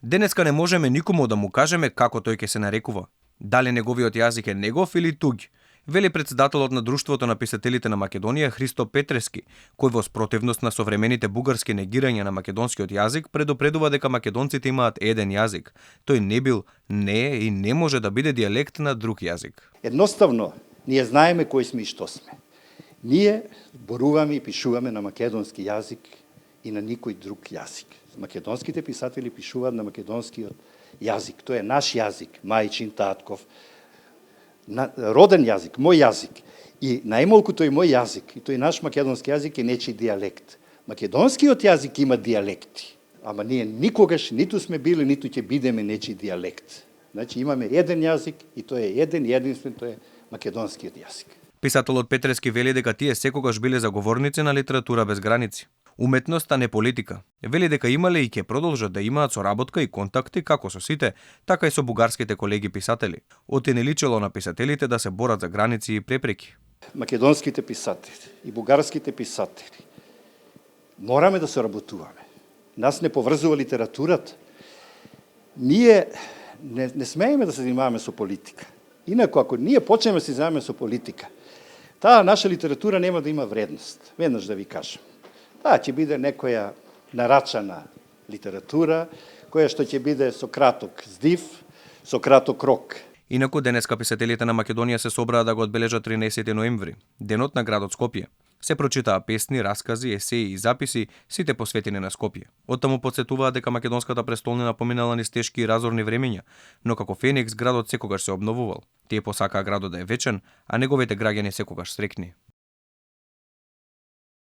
Денеска не можеме никому да му кажеме како тој ќе се нарекува. Дали неговиот јазик е негов или туѓ, вели претседателот на Друштвото на писателите на Македонија Христо Петрески, кој во спротивност на современите бугарски негирања на македонскиот јазик предупредува дека македонците имаат еден јазик. Тој не бил, не е и не може да биде дијалект на друг јазик. Едноставно, ние знаеме кои сме и што сме. Ние зборуваме и пишуваме на македонски јазик и на никој друг јазик. Македонските писатели пишуваат на македонскиот јазик. Тој е наш јазик, мајчин, татков, роден јазик, мој јазик. И најмалку тој мој јазик, и тој наш македонски јазик е нечи дијалект. Македонскиот јазик има дијалекти, ама ние никогаш ниту сме били, ниту ќе бидеме нечи дијалект. Значи имаме еден јазик и тој е еден, единствен, тој е македонскиот јазик. Писателот Петрески вели дека тие секогаш биле заговорници на литература без граници. Уметноста не политика. Вели дека имале и ќе продолжат да имаат соработка и контакти како со сите, така и со бугарските колеги писатели. Оти не личело на писателите да се борат за граници и препреки. Македонските писатели и бугарските писатели мораме да соработуваме. Нас не поврзува литературата. Ние не смееме да се занимаваме со политика. Инаку, ако ние почнеме да се занимаваме со политика, таа наша литература нема да има вредност. Веднаш да ви кажам. Таа ќе биде некоја нарачана литература, која што ќе биде со краток здив, со краток рок. Инаку денеска писателите на Македонија се собраа да го одбележат 13 ноември, денот на градот Скопје. Се прочитаа песни, раскази, есеи и записи, сите посветени на Скопје. Оттаму потсетуваа дека македонската престолнина поминала низ тешки и разорни времења, но како Феникс градот секогаш се обновувал. Тие посакаа градот да е вечен, а неговите граѓани секогаш среќни.